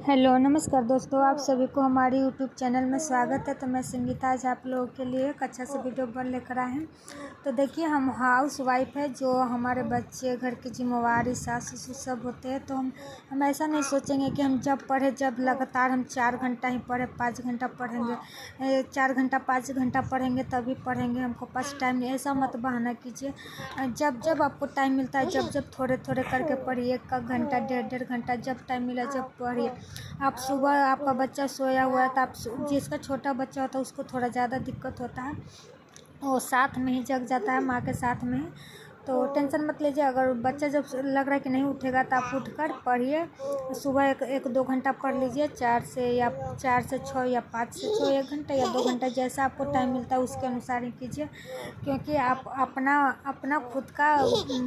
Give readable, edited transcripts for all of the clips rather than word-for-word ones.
Hello नमस्कार दोस्तों, आप सभी को हमारे यूट्यूब चैनल में स्वागत है। तो मैं संगीता आज आप लोगों के लिए एक अच्छा सा वीडियो बन लेकर आए हैं। तो देखिए, हम हाउस वाइफ है, जो हमारे बच्चे, घर की जिम्मेवारी, सास ससुर सब होते हैं। तो हम ऐसा नहीं सोचेंगे कि हम जब पढ़े, जब लगातार हम 4 घंटा ही पढ़े, 5 घंटा पढ़ेंगे, 4 घंटा 5 घंटा पढ़ेंगे तभी पढ़ेंगे, हमको पास टाइम नहीं। ऐसा मत बहाना कीजिए। जब जब आपको टाइम मिलता है, जब जब थोड़े थोड़े करके पढ़िए। 1 घंटा 1.5 घंटा जब टाइम मिला जब पढ़िए। आप सुबह आपका बच्चा सोया हुआ है तो आप जिसका छोटा बच्चा होता है उसको थोड़ा ज़्यादा दिक्कत होता है, वो साथ में ही जग जाता है, माँ के साथ में ही। तो टेंशन मत लीजिए। अगर बच्चा जब लग रहा है कि नहीं उठेगा तो आप उठकर पढ़िए। सुबह एक 2 घंटा पढ़ लीजिए, 4 से 6 या 5 से 6, 1 घंटा या 2 घंटा, जैसा आपको टाइम मिलता है उसके अनुसार ही कीजिए। क्योंकि आप अपना खुद का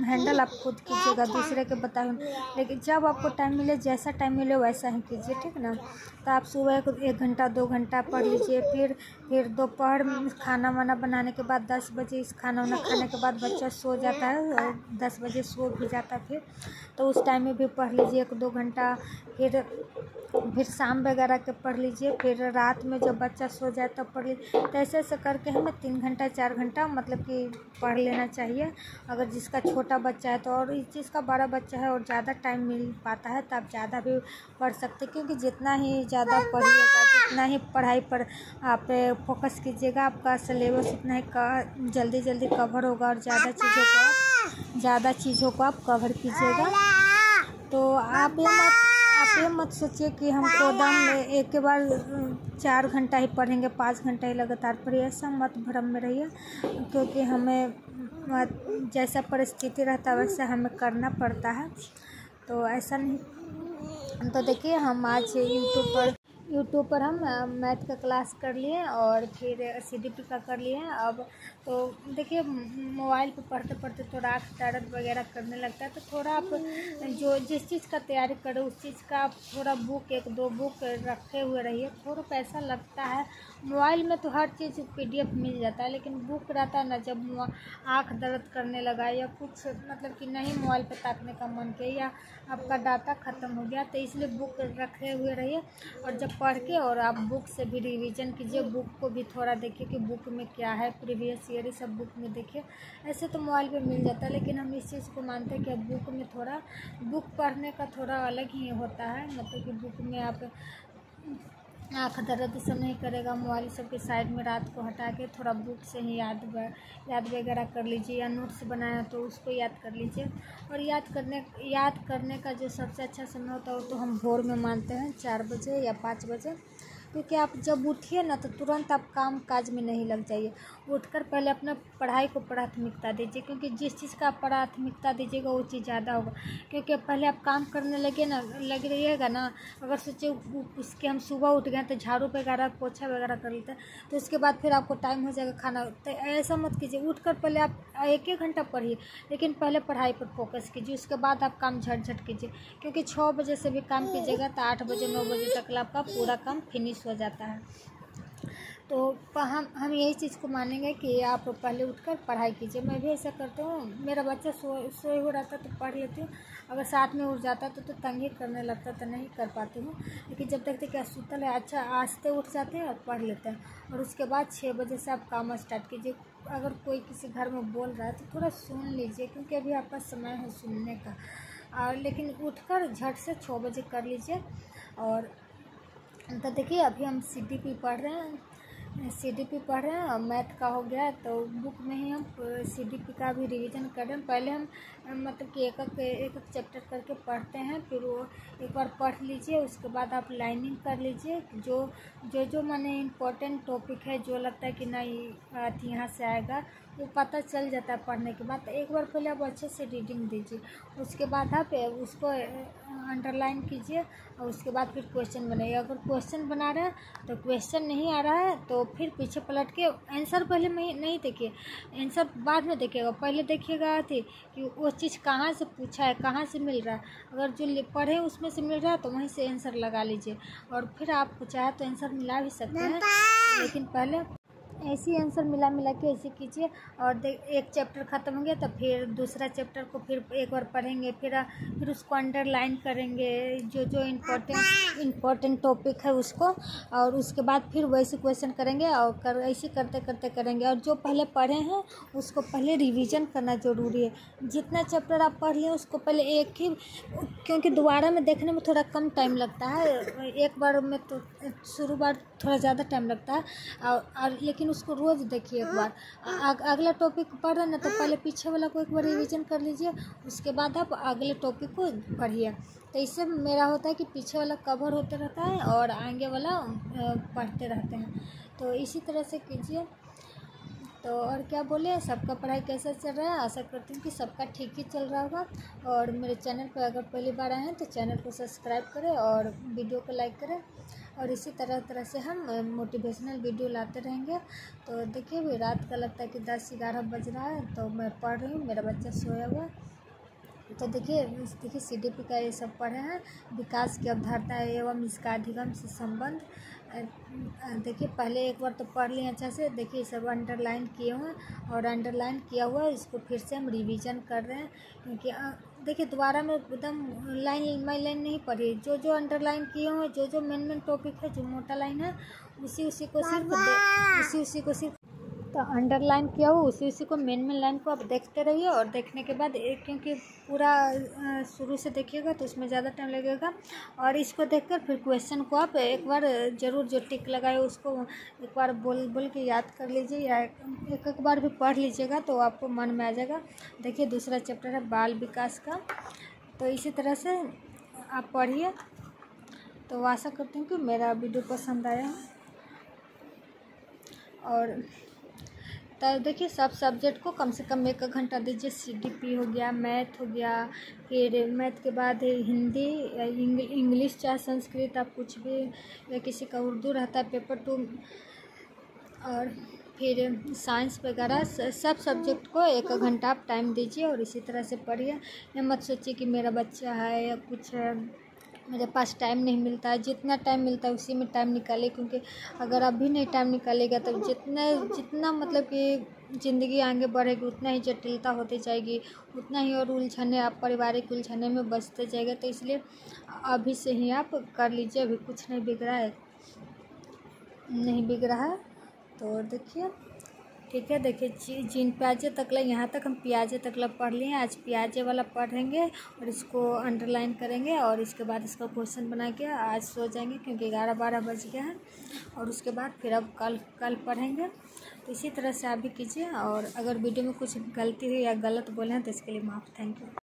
हैंडल आप खुद कीजिएगा, दूसरे के बताए। लेकिन जब आपको टाइम मिले, जैसा टाइम मिले वैसा ही कीजिए, ठीक ना। तो आप सुबह 1 घंटा 2 घंटा पढ़ लीजिए। फिर दोपहर में खाना वाना बनाने के बाद 10 बजे इस खाना वाना खाने के बाद बच्चा सो जाता है, 10 बजे सो भी जाता है। फिर तो उस टाइम में भी पढ़ लीजिए 1-2 घंटा। फिर शाम वगैरह के पढ़ लीजिए। फिर रात में जब बच्चा सो जाए तब पढ़ लीजिए। तो ऐसे करके हमें 3 घंटा 4 घंटा मतलब कि पढ़ लेना चाहिए। अगर जिसका छोटा बच्चा है तो, और जिसका बड़ा बच्चा है और ज़्यादा टाइम मिल पाता है तो आप ज़्यादा भी पढ़ सकते हैं। क्योंकि जितना ही ज़्यादा पढ़िएगा, जितना ही पढ़ाई पर आप फोकस कीजिएगा, आपका सिलेबस उतना ही जल्दी कवर होगा और ज़्यादा चीज़ों को आप कवर कीजिएगा। तो आप ये मत सोचिए कि हमको दम एक के बार 4 घंटा ही पढ़ेंगे, 5 घंटा ही लगातार पढ़िए। ऐसा मत भ्रम में रहिए। क्योंकि हमें जैसा परिस्थिति रहता है वैसे हमें करना पड़ता है। तो ऐसा नहीं। तो देखिए, हम आज यूट्यूब पर हम मैथ का क्लास कर लिए और फिर CDP का कर लिए। अब तो देखिए, मोबाइल पे पढ़ते पढ़ते थोड़ा आँख दर्द वगैरह करने लगता है। तो थोड़ा आप जिस चीज़ का तैयारी करें उस चीज़ का आप थोड़ा 1-2 बुक रखे हुए रहिए। थोड़ा पैसा लगता है। मोबाइल में तो हर चीज़ PDF मिल जाता है, लेकिन बुक रहता है ना, जब आँख दर्द करने लगा या कुछ मतलब कि नहीं मोबाइल पर ताकने का मन किया या आपका डाटा ख़त्म हो गया, तो इसलिए बुक रखे हुए रहिए। और जब पढ़ के और आप बुक से भी रिवीजन कीजिए, बुक को भी थोड़ा देखिए कि बुक में क्या है, प्रीवियस ईयर सब बुक में देखिए। ऐसे तो मोबाइल पे मिल जाता है, लेकिन हम इस चीज़ को मानते हैं कि अब बुक में थोड़ा बुक पढ़ने का थोड़ा अलग ही होता है। मतलब कि बुक में आप आँख दर्द सब नहीं करेगा। मोबाइल सबके साइड में रात को हटा के थोड़ा बुक से ही याद वगैरह कर लीजिए, या नोट्स बनाया तो उसको याद कर लीजिए। और याद करने का जो सबसे अच्छा समय होता है वो तो हम भोर में मानते हैं, 4 बजे या 5 बजे। क्योंकि आप जब उठिए ना तो तुरंत आप काम काज में नहीं लग जाइए। उठकर पहले अपना पढ़ाई को प्राथमिकता दीजिए, क्योंकि जिस चीज़ का आप प्राथमिकता दीजिएगा वो चीज़ ज़्यादा होगा। क्योंकि पहले आप काम करने लग रहिएगा ना। अगर सोचे उसके हम सुबह उठ गए तो झाड़ू वगैरह पोछा वगैरह कर लेते हैं, तो उसके बाद फिर आपको टाइम हो जाएगा खाना। तो ऐसा मत कीजिए। उठकर पहले आप 1-1 घंटा पढ़िए, लेकिन पहले पढ़ाई पर फोकस कीजिए, उसके बाद आप काम झट कीजिए। क्योंकि 6 बजे से भी काम कीजिएगा तो 8 बजे 9 बजे तक आपका पूरा काम फिनिश हो जाता है। तो हम यही चीज़ को मानेंगे कि आप पहले उठकर पढ़ाई कीजिए। मैं भी ऐसा करती हूँ। मेरा बच्चा सोए हुआ रहता तो पढ़ लेती हूँ। अगर साथ में उठ जाता तो तंग ही करने लगता, तो नहीं कर पाती हूँ। लेकिन जब देखते कि सुतल है, अच्छा आस्ते उठ जाते हैं और पढ़ लेते हैं। और उसके बाद 6 बजे से आप काम स्टार्ट कीजिए। अगर कोई किसी घर में बोल रहा है तो थोड़ा सुन लीजिए, क्योंकि अभी आपका समय है सुनने का। लेकिन उठकर झट से 6 बजे कर लीजिए। और तो देखिए, अभी हम CDP पढ़ रहे हैं और मैथ का हो गया, तो बुक में ही हम CDP का भी रिवीजन कर रहे हैं। पहले हम मतलब कि एक चैप्टर करके पढ़ते हैं, फिर वो एक बार पढ़ लीजिए। उसके बाद आप लाइनिंग कर लीजिए। जो माने इम्पोर्टेंट टॉपिक है, जो लगता है कि नहीं यहाँ से आएगा, वो पता चल जाता है पढ़ने के बाद। तो एक बार पहले आप अच्छे से रीडिंग दीजिए। उसके बाद आप उसको अंडरलाइन कीजिए और उसके बाद फिर क्वेश्चन बनाइए। अगर क्वेश्चन बना रहे हैं तो क्वेश्चन नहीं आ रहा है तो फिर पीछे पलट के आंसर पहले नहीं देखिए, आंसर बाद में देखिएगा। पहले देखिएगा कि वो चीज़ कहाँ से पूछा है, कहाँ से मिल रहा है। अगर जो पढ़े उसमें से मिल रहा है तो वहीं से आंसर लगा लीजिए। और फिर आप चाहे तो आंसर मिला भी सकते हैं, लेकिन पहले ऐसे ही आंसर मिला मिला के ऐसे कीजिए। और एक चैप्टर ख़त्म हो गया तो फिर दूसरा चैप्टर को फिर एक बार पढ़ेंगे, फिर उसको अंडरलाइन करेंगे जो जो इम्पोर्टेंट टॉपिक है उसको, और उसके बाद फिर वैसे क्वेश्चन करेंगे और ऐसे करते करते करेंगे। और जो पहले पढ़े हैं उसको पहले रिवीजन करना ज़रूरी है। जितना चैप्टर आप पढ़ लिए उसको पहले एक ही, क्योंकि दोबारा में देखने में थोड़ा कम टाइम लगता है, एक बार में तो शुरू बार थोड़ा ज़्यादा टाइम लगता है। और लेकिन उसको रोज़ देखिए एक बार। अगला टॉपिक पढ़ रहे ना तो पहले पीछे वाला को एक बार रिवीजन कर लीजिए, उसके बाद आप अगले टॉपिक को पढ़िए। तो इससे मेरा होता है कि पीछे वाला कवर होते रहता है और आगे वाला पढ़ते रहते हैं। तो इसी तरह से कीजिए। तो और क्या बोले, सबका पढ़ाई कैसा चल रहा है? आशा करती हूँ कि सबका ठीक ही चल रहा होगा। और मेरे चैनल पर अगर पहली बार आए हैं तो चैनल को सब्सक्राइब करें और वीडियो को लाइक करें। और इसी तरह से हम मोटिवेशनल वीडियो लाते रहेंगे। तो देखिए अभी रात का लगता है कि 10-11 बज रहा है, तो मैं पढ़ रही हूँ, मेरा बच्चा सोया हुआ। तो देखिए CDP का ये सब पढ़े हैं, विकास की अवधारणा एवं इसका अधिगम से संबंध। देखिए पहले एक बार तो पढ़ लिए अच्छा से। देखिए सब अंडरलाइन किए हुए हैं और अंडरलाइन किया हुआ है, इसको फिर से हम रिवीजन कर रहे हैं। क्योंकि देखिए दोबारा में एकदम लाइन बाई लाइन नहीं पढ़ी, जो जो अंडरलाइन किए हुए, जो जो मेन टॉपिक है, जो मोटा लाइन है, उसी को सिर्फ तो अंडरलाइन किया हो उसी को मेन लाइन को आप देखते रहिए। और देखने के बाद क्योंकि पूरा शुरू से देखिएगा तो उसमें ज़्यादा टाइम लगेगा। और इसको देखकर फिर क्वेश्चन को आप एक बार ज़रूर जो टिक लगाए उसको एक बार बोल के याद कर लीजिए, या एक बार भी पढ़ लीजिएगा तो आपको मन में आ जाएगा। देखिए दूसरा चैप्टर है बाल विकास का। तो इसी तरह से आप पढ़िए। तो आशा करती हूँ कि मेरा वीडियो पसंद आया। और तो देखिए सब सब्जेक्ट को कम से कम 1 घंटा दीजिए। CDP हो गया, मैथ हो गया, फिर मैथ के बाद हिंदी, इंग्लिश चाहे संस्कृत, आप कुछ भी, या किसी का उर्दू रहता है पेपर 2, और फिर साइंस वगैरह सब सब्जेक्ट को 1 घंटा आप टाइम दीजिए और इसी तरह से पढ़िए। ये मत सोचिए कि मेरा बच्चा है या कुछ है, मेरे पास टाइम नहीं मिलता है। जितना टाइम मिलता है उसी में टाइम निकालिए, क्योंकि अगर अभी नहीं टाइम निकालेगा तो जितना मतलब कि ज़िंदगी आगे बढ़ेगी उतना ही जटिलता होती जाएगी, उतना ही और उलझने, आप पारिवारिक उलझने में बचते जाएगा। तो इसलिए अभी से ही आप कर लीजिए, अभी कुछ नहीं बिग रहा है। तो देखिए ठीक है। देखिए जीन प्याजे तकला, यहाँ तक हम प्याजे तकला पढ़ लिए। आज प्याजे वाला पढ़ेंगे और इसको अंडरलाइन करेंगे और इसके बाद इसका क्वेश्चन बना के आज सो जाएंगे, क्योंकि 11-12 बज गया है। और उसके बाद फिर अब कल पढ़ेंगे। तो इसी तरह से आप भी कीजिए। और अगर वीडियो में कुछ गलती हुई या गलत बोले हैं तो इसके लिए माफ़। Thank you.